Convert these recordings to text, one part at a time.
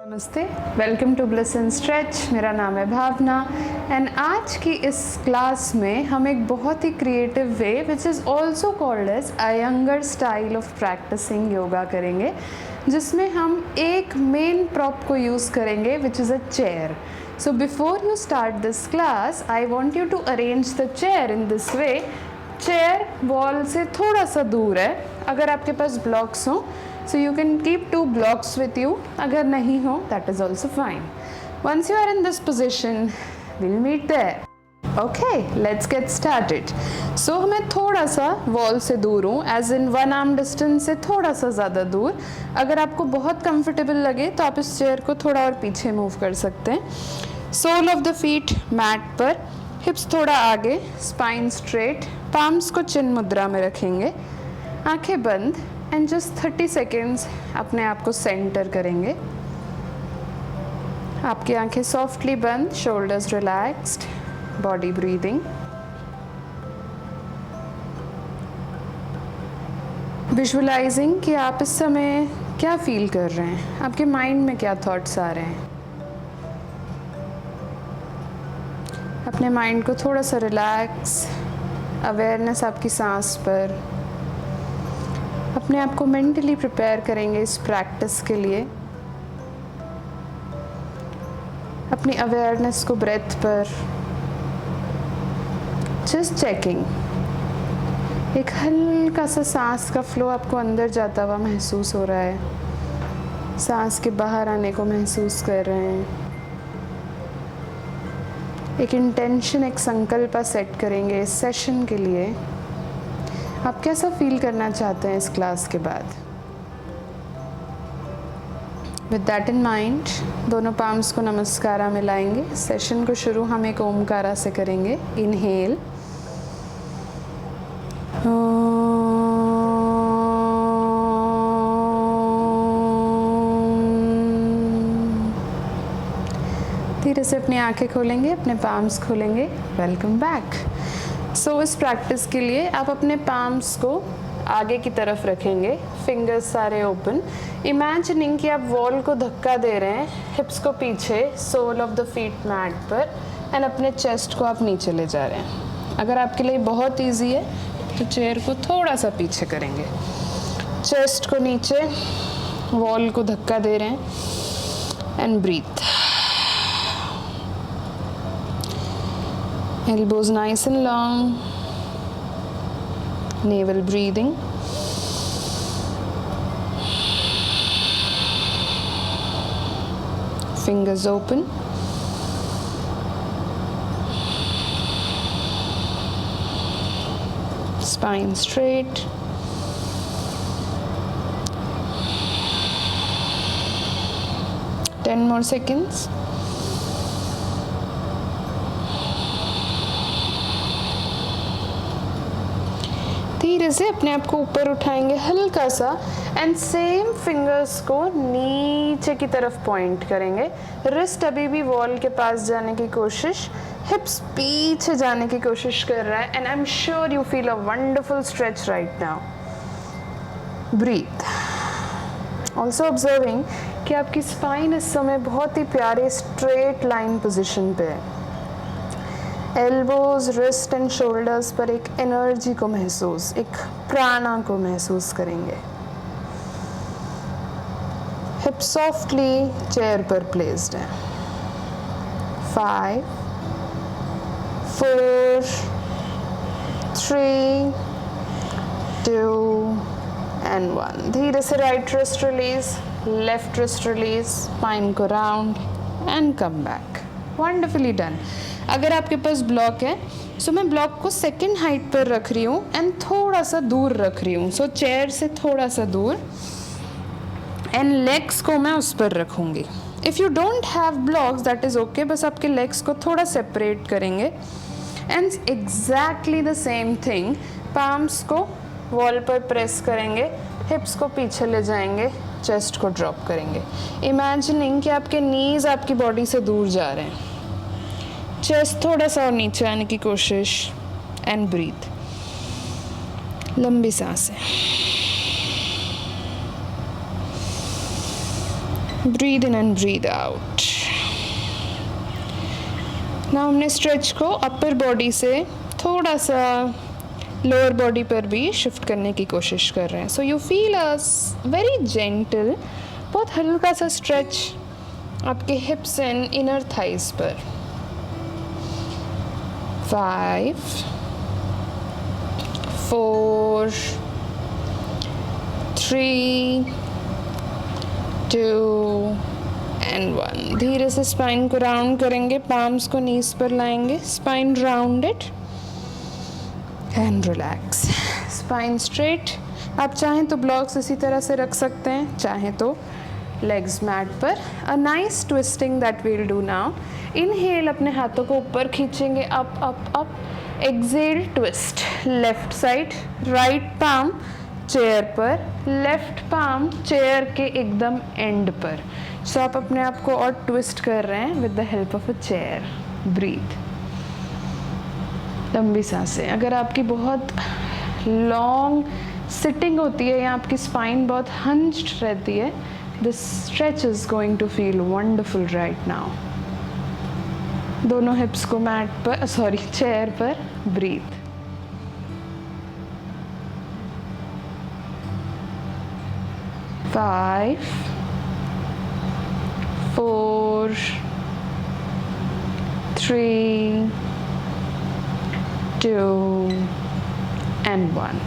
नमस्ते, welcome to Bliss and Stretch. मेरा नाम है भावना एंड आज की इस क्लास में हम एक बहुत ही creative way which is also called as a younger style of practicing yoga करेंगे, जिसमें हम एक मेन प्रॉप को यूज़ करेंगे which is a chair. So before you start this class I want you to arrange the chair in this way. Chair wall से थोड़ा सा दूर है। अगर आपके पास ब्लॉक्स हों so you can keep 2 blocks with you. अगर नहीं हो that is also fine. Once you are in this position we'll meet there. Okay, let's get started. So मैं थोड़ा सा वॉल से दूर हूँ, एज इन 1 arm distance से थोड़ा सा ज़्यादा दूर। अगर आपको बहुत कंफर्टेबल लगे तो आप इस चेयर को थोड़ा और पीछे मूव कर सकते हैं। Sole of the feet mat पर, हिप्स थोड़ा आगे, स्पाइन स्ट्रेट, पाम्स को चिन मुद्रा में रखेंगे, आंखें बंद एंड जस्ट 30 सेकेंड्स अपने आप को सेंटर करेंगे। आपकी आंखें सॉफ्टली बंद, shoulders relaxed, body breathing. Visualising कि आप इस समय क्या फील कर रहे हैं, आपके माइंड में क्या थॉट्स आ रहे हैं। अपने माइंड को थोड़ा सा रिलैक्स, अवेयरनेस आपकी सांस पर। अपने आप को मेंटली प्रिपेयर करेंगे इस प्रैक्टिस के लिए। अपनी अवेयरनेस को ब्रेथ पर जस्ट चेकिंग। एक हल्का सा सांस का फ्लो आपको अंदर जाता हुआ महसूस हो रहा है, सांस के बाहर आने को महसूस कर रहे हैं। एक इंटेंशन, एक संकल्प सेट करेंगे इस सेशन के लिए। आप कैसा फील करना चाहते हैं इस क्लास के बाद। विद दैट इन माइंड दोनों पाम्स को नमस्कारा में लाएंगे। सेशन को शुरू हम एक ओमकारा से करेंगे। इनहेल, धीरे से अपनी आंखें खोलेंगे, अपने पाम्स खोलेंगे। Welcome back. सो इस प्रैक्टिस के लिए आप अपने पाम्स को आगे की तरफ रखेंगे, फिंगर्स सारे ओपन, इमेजिनिंग कि आप वॉल को धक्का दे रहे हैं, हिप्स को पीछे, sole of the feet mat पर, एंड अपने चेस्ट को आप नीचे ले जा रहे हैं। अगर आपके लिए बहुत इजी है तो चेयर को थोड़ा सा पीछे करेंगे, चेस्ट को नीचे, वॉल को धक्का दे रहे हैं and breathe. Elbows nice and long, navel breathing. Fingers open. Spine straight. Ten more seconds. धीरे से अपने आप को ऊपर उठाएंगे हल्का सा एंड सेम फिंगर्स को नीचे की तरफ पॉइंट करेंगे। रिस्ट अभी भी वॉल के पास जाने की कोशिश, हिप्स पीछे जाने की कोशिश कर रहा है and I am sure you feel a wonderful stretch right now. Breathe. Also observing कि आपकी स्पाइन इस समय बहुत ही प्यारे स्ट्रेट लाइन पोजिशन पे है। एल्बोज, रिस्ट एंड शोल्डर्स पर एक एनर्जी को महसूस, एक प्राणा को महसूस करेंगे। हिप सॉफ्टली चेयर पर प्लेस्ड है। 5, 4, 3, 2 एंड 1। धीरे से right wrist release, left wrist release, spine को round and come back. Wonderfully done. अगर आपके पास ब्लॉक है सो मैं ब्लॉक को सेकेंड हाइट पर रख रही हूँ एंड थोड़ा सा दूर रख रही हूँ, सो चेयर से थोड़ा सा दूर, एंड लेग्स को मैं उस पर रखूँगी। If you don't have blocks that is okay, बस आपके लेग्स को थोड़ा सेपरेट करेंगे and exactly the same thing, palms को वॉल पर प्रेस करेंगे, हिप्स को पीछे ले जाएंगे, चेस्ट को ड्रॉप करेंगे, इमेजिनिंग कि आपके नीज आपकी बॉडी से दूर जा रहे हैं। चेस्ट थोड़ा सा और नीचे आने की कोशिश एंड ब्रीथ। लंबी सांसें। Breathe in and breathe out. Now हमने स्ट्रेच को अपर बॉडी से थोड़ा सा लोअर बॉडी पर भी शिफ्ट करने की कोशिश कर रहे हैं। So you feel a very gentle, बहुत हल्का सा स्ट्रेच आपके हिप्स एंड इनर थाइज पर। 5 4 3 2 एंड 1। धीरे से स्पाइन को राउंड करेंगे, पाम्स को नीज पर लाएंगे, spine rounded and relax, spine straight. आप चाहें तो ब्लॉक्स इसी तरह से रख सकते हैं, चाहें तो लेग्स मैट पर। A nice twisting that we'll do now. Inhale, अपने हाथों को ऊपर खींचेंगे, up up up. Exhale, twist, left side, right palm chair पर, लेफ्ट पाम चेयर के एकदम एंड पर। सो आप अपने आप को और ट्विस्ट कर रहे हैं with the help of a chair. Breathe, लंबी सांसें। अगर आपकी बहुत लॉन्ग सिटिंग होती है या आपकी स्पाइन बहुत हंच्ड रहती है, this stretch is going to feel wonderful right now. दोनों हिप्स को मैट पर, चेयर पर। Breathe, 5 4 3 2 and 1।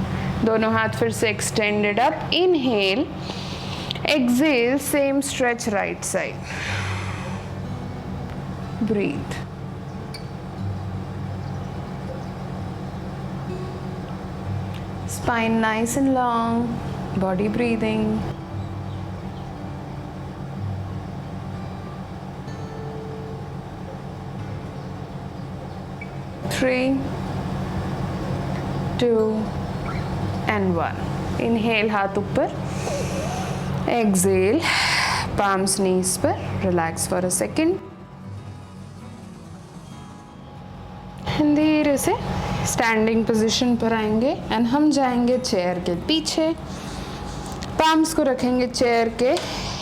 दोनों हाथ फिर से extended up. Inhale, exhale, same stretch right side. Breathe, spine nice and long, body breathing. Three, 2 and 1. Inhale, हाथ ऊपर. Exhale, palms knees पर. Relax for a second. धीरे से स्टैंडिंग पोजीशन पर आएंगे एंड हम जाएंगे चेयर के पीछे। पाम्स को रखेंगे चेयर के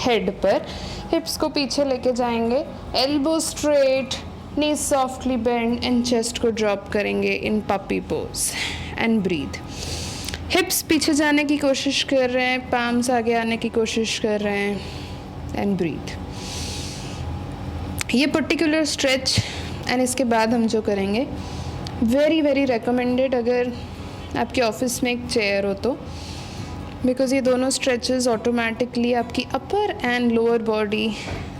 हेड पर, हिप्स को पीछे लेके जाएंगे, elbow straight, knees softly bend and chest को ड्रॉप करेंगे in puppy pose and breathe. Hips पीछे जाने की कोशिश कर रहे हैं, पाम्स आगे आने की कोशिश कर रहे हैं एंड ब्रीथ। ये पर्टिकुलर स्ट्रेच एंड इसके बाद हम जो करेंगे, वेरी वेरी रिकमेंडेड अगर आपके ऑफिस में एक चेयर हो तो, बिकॉज ये दोनों स्ट्रेचेस ऑटोमेटिकली आपकी अपर एंड लोअर बॉडी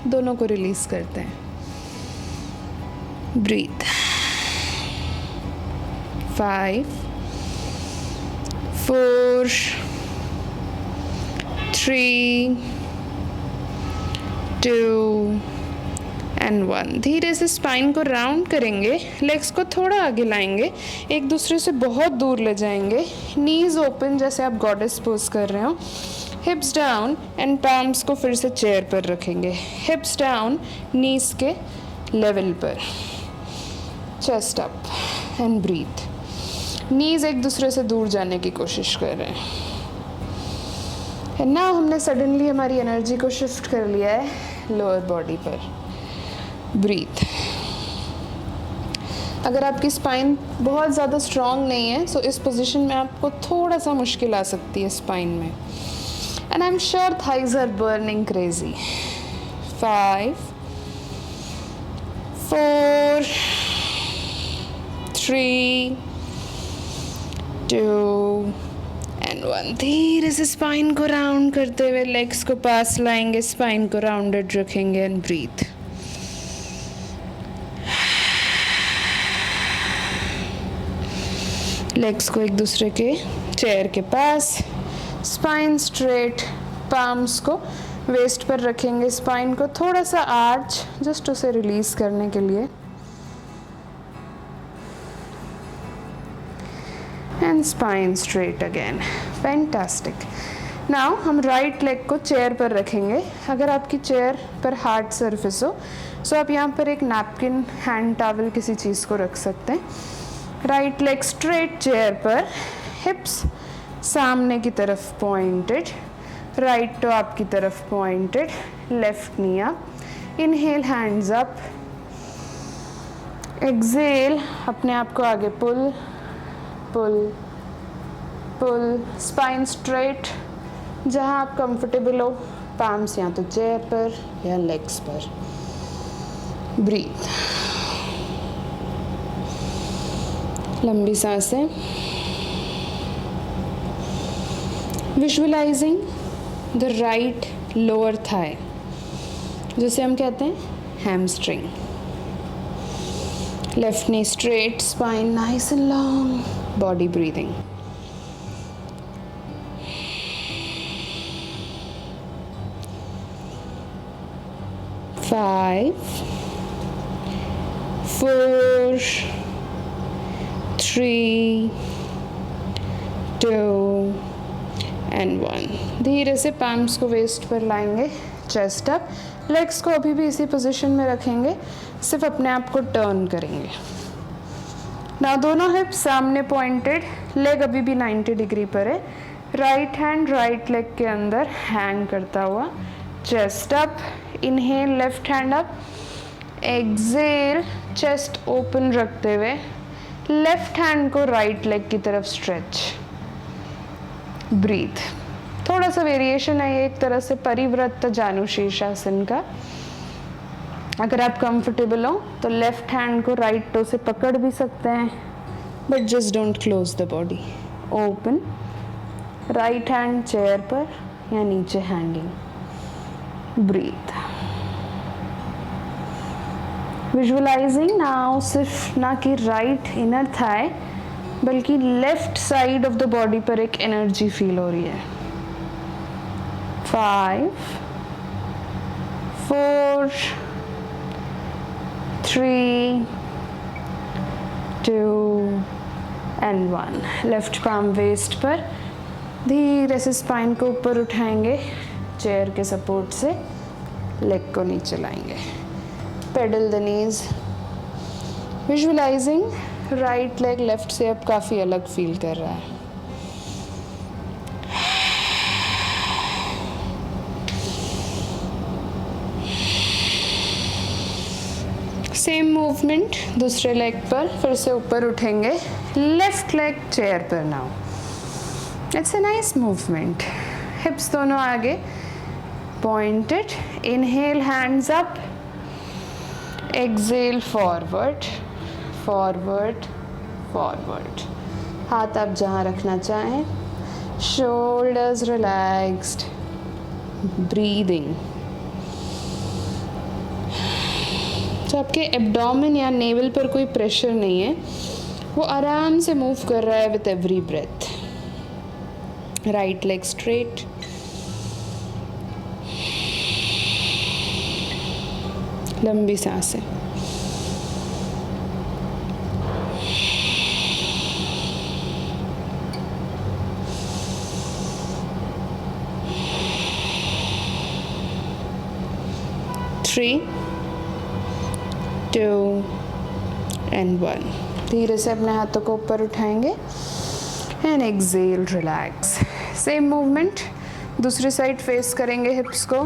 दोनों को रिलीज करते हैं। Breathe, 5 4 3 2 and 1। धीरे से स्पाइन को राउंड करेंगे, लेग्स को थोड़ा आगे लाएंगे, एक दूसरे से बहुत दूर ले जाएंगे, नीज ओपन जैसे आप गॉडेस पोज कर रहे हो। हिप्स डाउन एंड पाम्स को फिर से चेयर पर रखेंगे, हिप्स डाउन, नीज के लेवल पर, चेस्ट अप एंड ब्रीथ। नीज एक दूसरे से दूर जाने की कोशिश कर रहे हैं। एंड नाउ हमने सडनली हमारी एनर्जी को शिफ्ट कर लिया है लोअर बॉडी पर। ब्रीथ। अगर आपकी स्पाइन बहुत ज़्यादा स्ट्रॉन्ग नहीं है, सो इस पोजीशन में आपको थोड़ा सा मुश्किल आ सकती है स्पाइन में, and I am sure thighs are burning crazy. 5 4 3 2 and 1। धीरे से स्पाइन को राउंड करते हुए लेग्स को पास लाएंगे, स्पाइन को राउंडेड रखेंगे एंड ब्रीथ। लेग्स को एक दूसरे के चेयर के पास, स्पाइन स्ट्रेट, पाम्स को वेस्ट पर रखेंगे, स्पाइन को थोड़ा सा आर्च, जस्ट उसे रिलीज करने के लिए, and spine straight again. Fantastic. Now हम राइट लेग को चेयर पर रखेंगे। अगर आपकी चेयर पर हार्ड सरफेस हो, सो आप यहाँ पर एक नैपकिन, हैंड टॉवल, किसी चीज़ को रख सकते हैं। राइट लेग स्ट्रेट चेयर पर, हिप्स सामने की तरफ पॉइंटेड, राइट टो आपकी तरफ pointed, left knee up. Inhale, hands up. Exhale, अपने आप को आगे pull, pull, pull. Spine straight. जहाँ आप comfortable हो, palms या तो chair पर या legs पर. Breathe. लंबी सांसें. Visualizing the right lower thigh, जिसे हम कहते हैं hamstring. Left knee straight, spine nice and long, body breathing. Five, 4, 3, 2 and 1. धीरे से palms को waist पर लाएंगे, chest up. Legs को अभी भी इसी पोजीशन में रखेंगे, सिर्फ अपने आप को टर्न करेंगे. Now दोनों hips सामने pointed, leg अभी भी 90 डिग्री पर है. Right hand right leg के अंदर hang करता हुआ, chest up. Inhale, left hand up. Exhale, chest open रखते हुए लेफ्ट हैंड को राइट लेग की तरफ स्ट्रेच. ब्रीथ. थोड़ा सा वेरिएशन है ये, एक तरह से परिव्रत जानु शीर्षासन का. अगर आप कंफर्टेबल हो तो लेफ्ट हैंड को राइट टो से पकड़ भी सकते हैं, but just don't close the body. Open. Right hand chair पर या नीचे हैंगिंग. ब्रीथ. विजुअलाइजिंग नाउ सिर्फ ना कि राइट इनर थाई बल्कि left side of the body पर एक एनर्जी फील हो रही है. 5, 4, 3, 2 and 1. लेफ्ट पाम वेस्ट पर. धीरे से स्पाइन को ऊपर उठाएंगे, चेयर के सपोर्ट से लेग को नीचे लाएंगे. Pedal the knees. Visualising right leg left से अब काफ़ी अलग फील कर रहा है. सेम मूवमेंट दूसरे लेग पर. फिर से ऊपर उठेंगे, लेफ्ट लेग चेयर पर. Now it's a nice movement. Hips दोनों आगे pointed. Inhale, hands up. Exhale, forward, forward, forward. हाथ आप जहाँ रखना चाहें. Shoulders relaxed. ब्रीदिंग. तो आपके एब्डोमेन या नेवल पर कोई प्रेशर नहीं है, वो आराम से मूव कर रहा है with every breath. Right leg straight. लंबी सांसें. Three, 2 and 1. धीरे से अपने हाथों को ऊपर उठाएंगे and exhale, relax. Same movement दूसरी साइड फेस करेंगे. हिप्स को,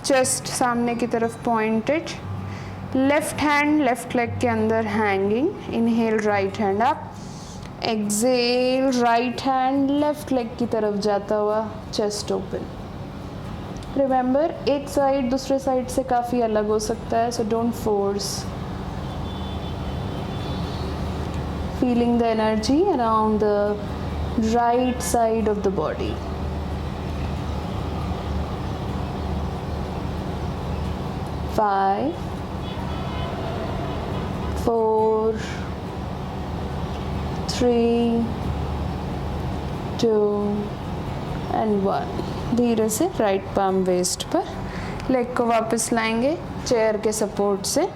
चेस्ट सामने की तरफ pointed. Left hand left leg के अंदर hanging. Inhale, right hand up. Exhale, right hand left leg की तरफ जाता हुआ, चेस्ट ओपन. रिमेंबर, एक साइड दूसरे साइड से काफ़ी अलग हो सकता है, so don't force. Feeling the energy around the right side of the body. 5, 4, 3, 2 and 1. धीरे से राइट पाम वेस्ट पर. लेग को वापस लाएंगे चेयर के सपोर्ट से.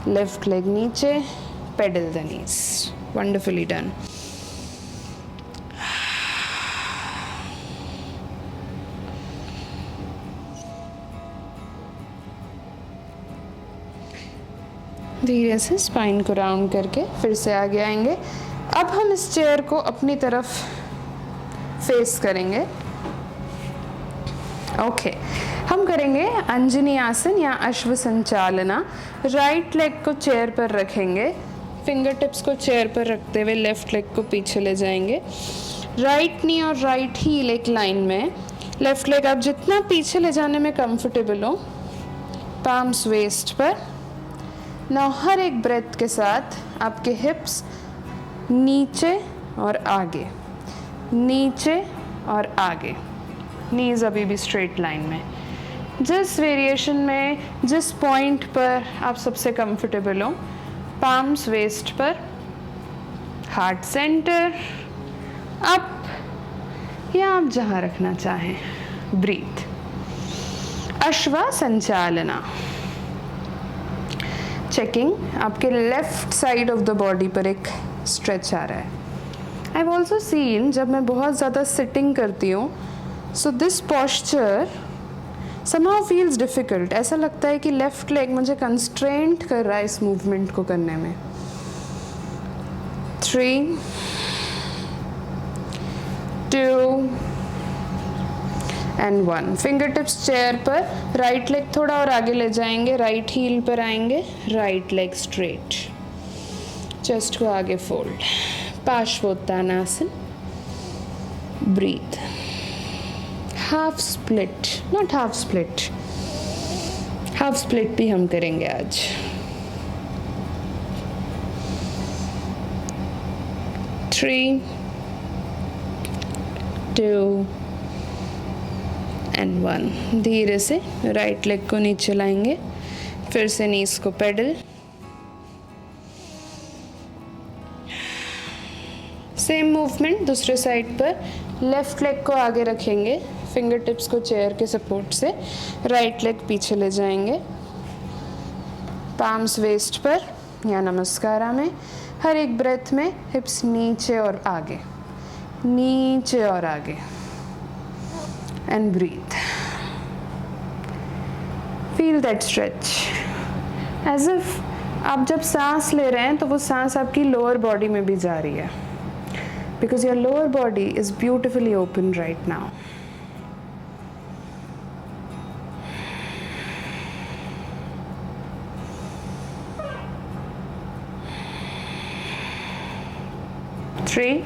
लेफ्ट लेग नीचे. Pedal the knees. Wonderfully done. धीरे से स्पाइन को राउंड करके फिर से आगे आएंगे. अब हम इस चेयर को अपनी तरफ फेस करेंगे. ओके हम करेंगे अंजनी आसन या अश्व संचालना। राइट लेग को चेयर पर रखेंगे, फिंगर टिप्स को चेयर पर रखते हुए लेफ्ट लेग को पीछे ले जाएंगे। राइट नी और राइट हील एक लाइन में, लेफ्ट लेग आप जितना पीछे ले जाने में कंफर्टेबल हो, पाम्स वेस्ट पर। नाउ हर एक ब्रेथ के साथ आपके हिप्स नीचे और आगे, नीचे और आगे, नीज अभी भी स्ट्रेट लाइन में। जिस वेरिएशन में, जिस पॉइंट पर आप सबसे कंफर्टेबल हो, पाम्स वेस्ट पर, हार्ट सेंटर, अप या आप जहाँ रखना चाहें। ब्रीथ। अश्वा संचालना। चेकिंग, आपके left side of the body पर एक स्ट्रेच आ रहा है। आई हैव ऑल्सो सीन जब मैं बहुत ज़्यादा सिटिंग करती हूँ, so this posture somehow feels difficult। ऐसा लगता है कि लेफ्ट लेग मुझे कंस्ट्रेंट कर रहा है इस मूवमेंट को करने में। 3, 2 एंड 1। फिंगर टिप्स चेयर पर, राइट लेग थोड़ा और आगे ले जाएंगे, राइट हील पर आएंगे, राइट लेग स्ट्रेट, चेस्ट को आगे fold. Parsvottanasana. Breathe. Half split, not half split, half split भी हम करेंगे आज। Three, 2 and 1। धीरे से राइट लेग को नीचे लाएंगे, फिर से नीज को पेडल। सेम मूवमेंट दूसरे साइड पर, लेफ्ट लेग को आगे रखेंगे, फिंगर टिप्स को चेयर के सपोर्ट से, राइट लेग पीछे ले जाएंगे, पाम्स वेस्ट पर या नमस्कारा में। हर एक ब्रेथ में हिप्स नीचे और आगे, नीचे और आगे, and breathe. Feel that stretch, as if आप जब सांस ले रहे हैं तो वो सांस आपकी लोअर बॉडी में भी जा रही है, because your lower body is beautifully open right now. Three,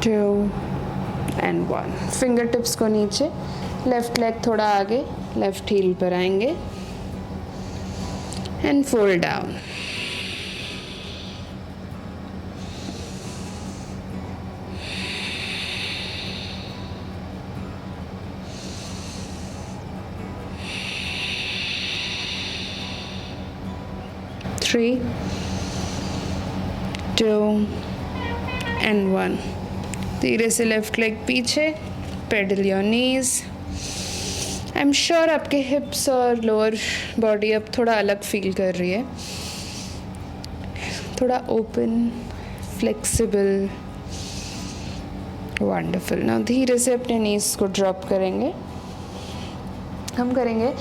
2 and 1। Finger tips को नीचे, लेफ्ट लेग थोड़ा आगे, लेफ्ट हील पर आएंगे and fold down. Three, 2 and 1। धीरे से लेफ्ट लेग पीछे, pedal your knees. I am sure आपके हिप्स और लोअर बॉडी अब थोड़ा अलग फील कर रही है, थोड़ा ओपन, फ्लेक्सिबल। वंडरफुल। नाउ धीरे से अपने नीज को ड्रॉप करेंगे। हम करेंगे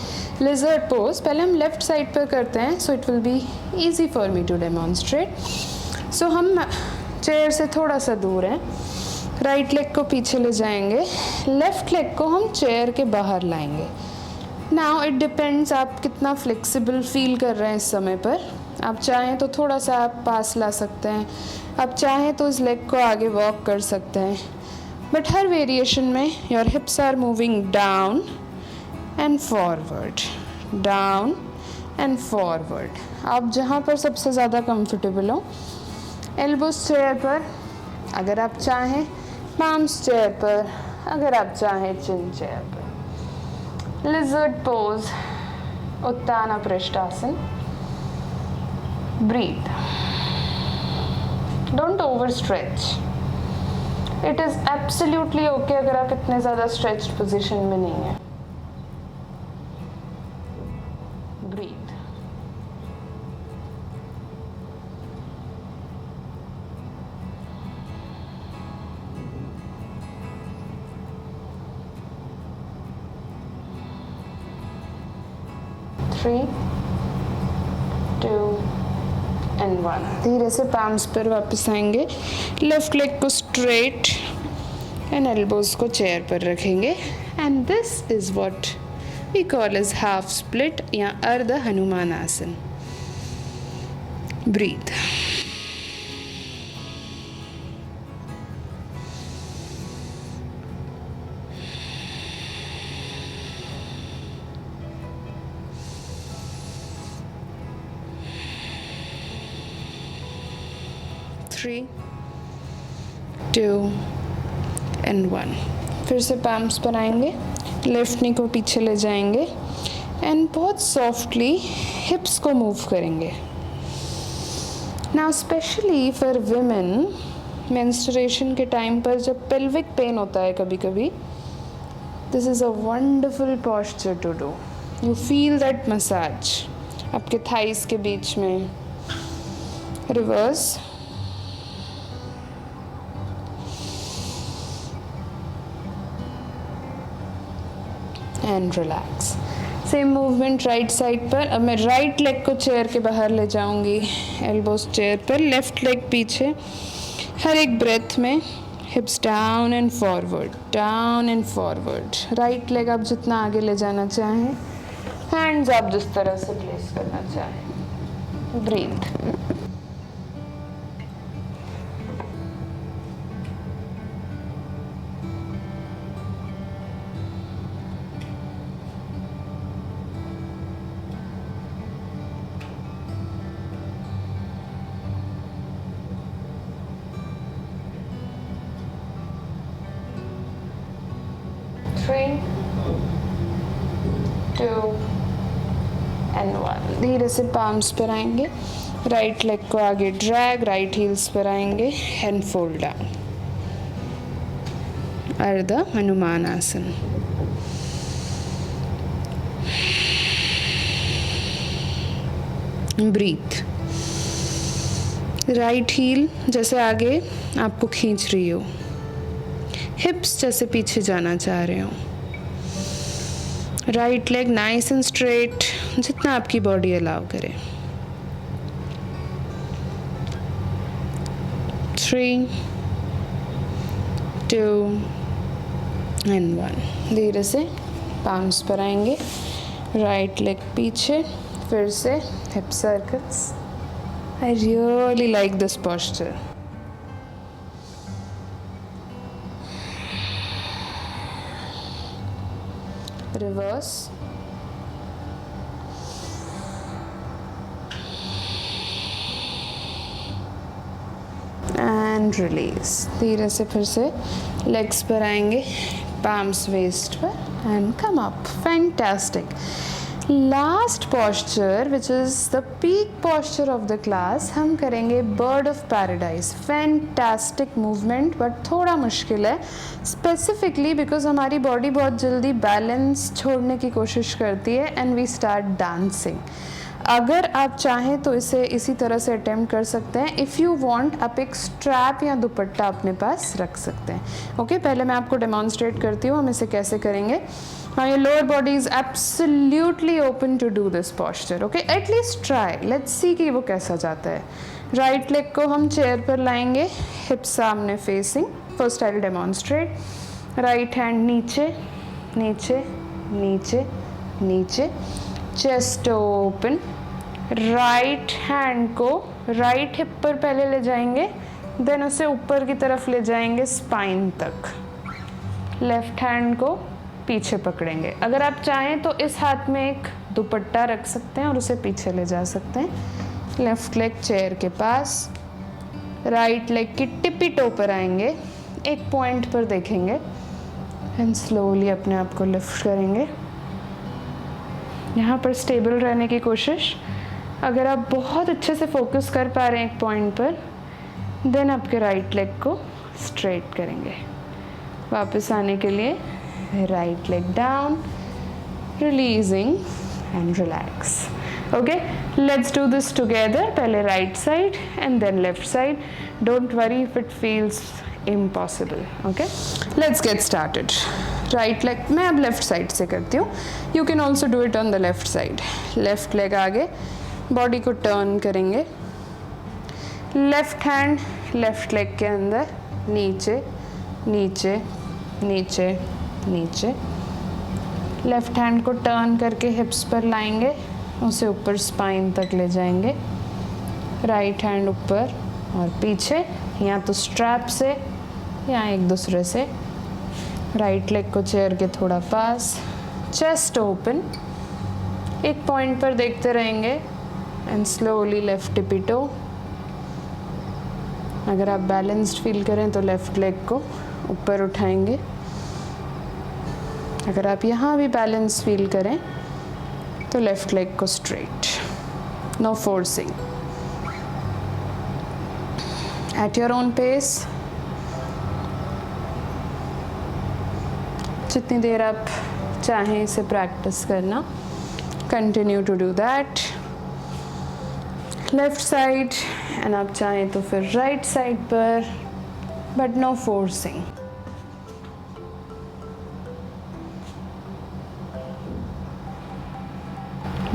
लिजर्ड पोज। पहले हम लेफ्ट साइड पर करते हैं, so it will be easy for me to demonstrate. So हम चेयर से थोड़ा सा दूर हैं, राइट लेग को पीछे ले जाएंगे, लेफ्ट लेग को हम चेयर के बाहर लाएंगे। नाउ इट डिपेंड्स आप कितना फ्लेक्सिबल फील कर रहे हैं इस समय पर। आप चाहें तो थोड़ा सा आप पास ला सकते हैं, आप चाहें तो इस लेग को आगे वॉक कर सकते हैं, बट हर वेरिएशन में your hips are moving down and forward, down and forward. आप जहाँ पर सबसे ज़्यादा कंफर्टेबल हो, एल्बोस चेयर पर अगर आप चाहें, पाम्स चेयर पर अगर आप चाहें, चिन चेयर पर। Lizard pose, Uttana Prishthasana. Breathe, don't over stretch. It is absolutely okay अगर आप इतने ज़्यादा स्ट्रेच्ड पोजीशन में नहीं हैं। ब्रीथ। Three, 2 and 1। धीरे से पाम्स पर वापस आएंगे, लेफ्ट लेग को स्ट्रेट, एंड एल्बोज को चेयर पर रखेंगे and this is what we call as half split या Ardha Hanuman asana. Breathe. Three, 2 and 1. फिर से palms पर आएंगे, लेफ्ट नी को पीछे ले जाएंगे एंड बहुत सॉफ्टली हिप्स को मूव करेंगे. Now specially for women, menstruation के टाइम पर जब पेल्विक पेन होता है कभी कभी, this is a wonderful posture to do. You feel that massage आपके थाइस के बीच में. Reverse. And relax. Same movement right side पर. अब मैं राइट लेग को चेयर के बाहर ले जाऊंगी, एल्बोज चेयर पर, लेफ्ट लेग पीछे. हर एक ब्रेथ में हिप्स down and forward, down and forward. Right leg आप जितना आगे ले जाना चाहें, हैंड्स आप जिस तरह से प्लेस करना चाहें. ब्रीथ. Three, 2 and 1. धीरे से पाम्स पर आएंगे, राइट लेग को आगे ड्रैग, राइट हील्स पर आएंगे एंड फोल्ड डाउन. अर्ध Hanuman asana. Breathe. Right heal जैसे आगे आपको खींच रही हो, हिप्स जैसे पीछे जाना चाह रहे हो. Right leg nice and straight, जितना आपकी बॉडी अलाउ करे. 3, 2 and 1. धीरे से पाम्स पर आएंगे, राइट लेग पीछे, फिर से hip circles. I really like this posture. Reverse. And release. धीरे से फिर से लेग्स पर आएंगे, पाम्स वेस्ट पर and come up. Fantastic. Last posture which is the peak posture of the class, हम करेंगे bird of paradise. Fantastic movement but थोड़ा मुश्किल है, स्पेसिफिकली बिकॉज हमारी बॉडी बहुत जल्दी बैलेंस छोड़ने की कोशिश करती है एंड वी स्टार्ट डांसिंग. अगर आप चाहें तो इसे इसी तरह से अटेम्प्ट कर सकते हैं. इफ़ यू वांट आप एक स्ट्रैप या दुपट्टा अपने पास रख सकते हैं. ओके, पहले मैं आपको डेमॉन्स्ट्रेट करती हूँ हम इसे कैसे करेंगे. Now your lower body is absolutely open to do this posture. Okay, at least try. Let's see कि वो कैसा जाता है. राइट लेग को हम चेयर पर लाएंगे, हिप्स सामने facing. First I will demonstrate. Right hand नीचे नीचे नीचे नीचे, चेस्ट ओपन. राइट हैंड को राइट हिप पर पहले ले जाएंगे, देन उसे ऊपर की तरफ ले जाएंगे स्पाइन तक. लेफ्ट हैंड को पीछे पकड़ेंगे. अगर आप चाहें तो इस हाथ में एक दुपट्टा रख सकते हैं और उसे पीछे ले जा सकते हैं. लेफ्ट लेग चेयर के पास, राइट लेग की टिपी टो पर आएंगे, एक पॉइंट पर देखेंगे एंड स्लोली अपने आप को लिफ्ट करेंगे. यहाँ पर स्टेबल रहने की कोशिश. अगर आप बहुत अच्छे से फोकस कर पा रहे हैं एक पॉइंट पर, देन आपके राइट लेग को स्ट्रेट करेंगे. वापस आने के लिए right leg down, releasing and relax. Okay, let's do this together. पहले right side and then left side. Don't worry if it feels impossible. Okay, let's get started. Right leg मैं अब left side से करती हूँ. You can also do it on the left side. Left leg आगे, body को turn करेंगे. Left hand left leg के अंदर, नीचे नीचे नीचे नीचे। लेफ़्ट हैंड को टर्न करके हिप्स पर लाएंगे, उसे ऊपर स्पाइन तक ले जाएंगे। राइट हैंड ऊपर और पीछे, या तो स्ट्रैप से या एक दूसरे से। राइट लेग को चेयर के थोड़ा पास, चेस्ट ओपन। एक पॉइंट पर देखते रहेंगे एंड स्लोली लेफ्ट टिपी टो। अगर आप बैलेंस्ड फील करें तो लेफ्ट लेग को ऊपर उठाएंगे। अगर आप यहाँ भी बैलेंस फील करें तो लेफ्ट लेग को straight, no forcing, at your own pace. जितनी देर आप चाहें इसे प्रैक्टिस करना, continue to do that. Left side and आप चाहें तो फिर राइट साइड पर, but no forcing.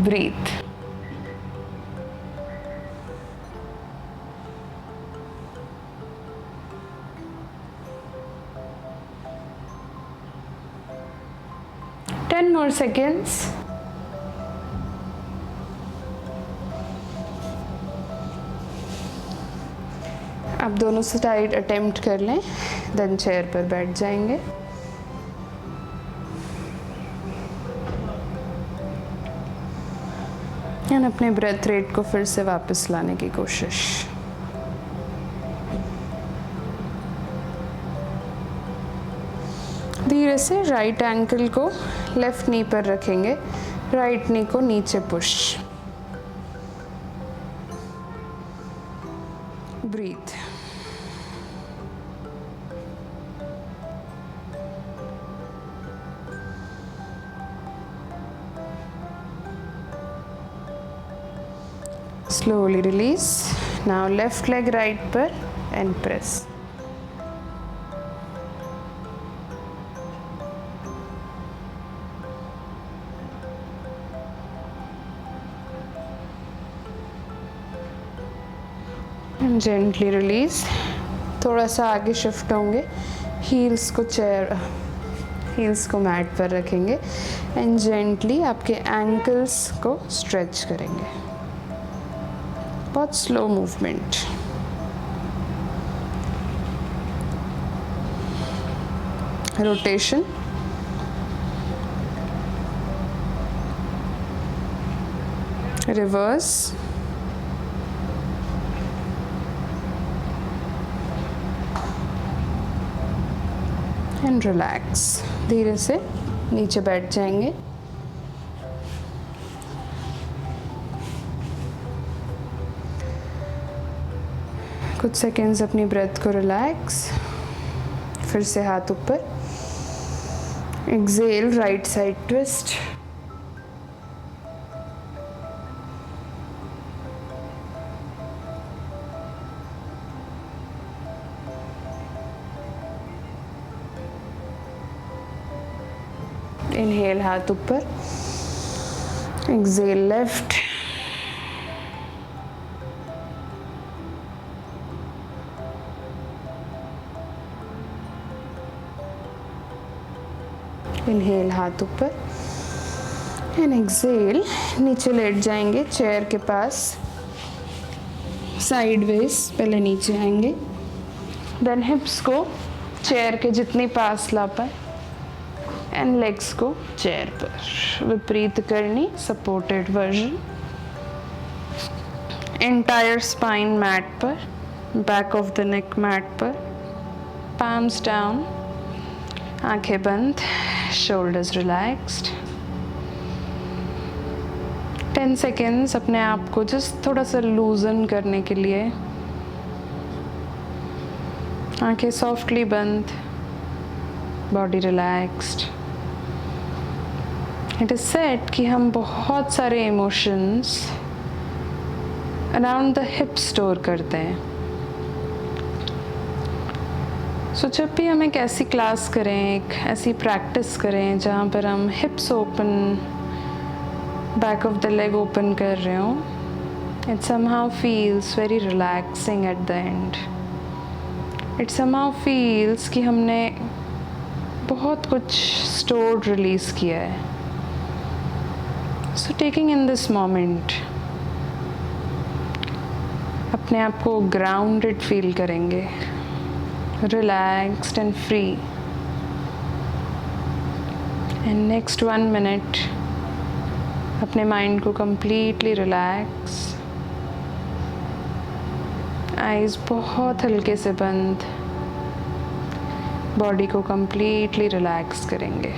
Breathe. More seconds. आप दोनों साइड अटेम्प्ट कर लें, देन चेयर पर बैठ जाएंगे। एंड अपने ब्रेथ रेट को फिर से वापस लाने की कोशिश। धीरे से राइट एंकल को लेफ्ट नी पर रखेंगे, राइट नी को नीचे push. Breathe. Slowly release. Now left leg right पर and press. Gently release. थोड़ा सा आगे शिफ्ट होंगे, हील्स को मैट पर रखेंगे एंड जेंटली आपके एंकल्स को स्ट्रेच करेंगे। बहुत slow movement. Rotation. Reverse. And relax. धीरे से नीचे बैठ जाएंगे। कुछ सेकेंड्स अपनी ब्रेथ को रिलैक्स। फिर से हाथ ऊपर। Exhale, right side twist. Inhale, हाथ ऊपर। Exhale, left. इनहेल, हाथ ऊपर एंड एक्सेल। नीचे लेट जाएंगे चेयर के पास, साइडवेज। पहले नीचे आएंगे, देन हिप्स को चेयर के जितनी पास ला पाए एंड लेग्स को चेयर पर। Viparita Karani, supported version. Entire spine mat पर, back of the neck mat पर, palms डाउन, आंखें बंद, शोल्डर्स रिलैक्स्ड। 10 सेकेंड्स अपने आप को जस्ट थोड़ा सा लूजन करने के लिए। आंखें सॉफ्टली बंद, body relaxed. It is said कि हम बहुत सारे emotions around the hip store करते हैं। सो जब भी हम एक ऐसी क्लास करें, एक ऐसी प्रैक्टिस करें जहाँ पर हम हिप्स open, back of the leg open कर रहे हो, it somehow feels very relaxing at the end. It somehow feels कि हमने बहुत कुछ स्टोर्ड रिलीज़ किया है. So taking in this moment अपने आप को ग्राउंडेड फील करेंगे, relaxed and free. And next 1 minute अपने माइंड को कंप्लीटली रिलैक्स, आइज़ बहुत हल्के से बंद, बॉडी को कंप्लीटली रिलैक्स करेंगे.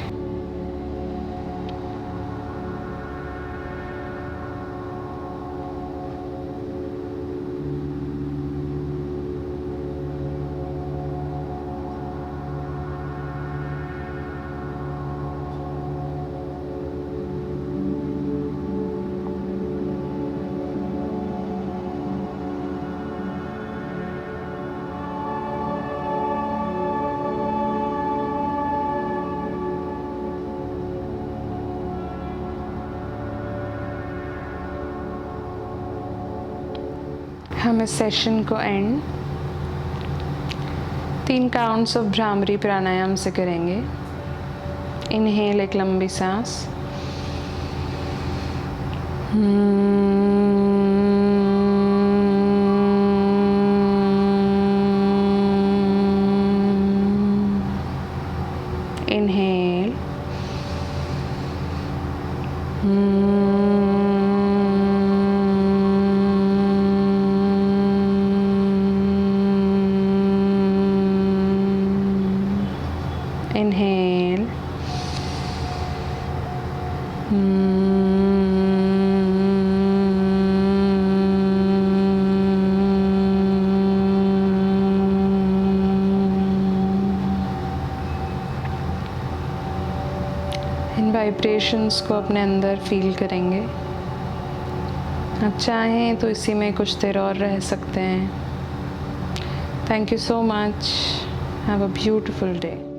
हम इस सेशन को एंड 3 काउंट्स ऑफ भ्रामरी प्राणायाम से करेंगे. इनहेल, एक लंबी सांस. इनहेल. Inhale. इन वाइब्रेशंस को अपने अंदर फील करेंगे. आप चाहें तो इसी में कुछ देर और रह सकते हैं. Thank you so much. Have a beautiful day.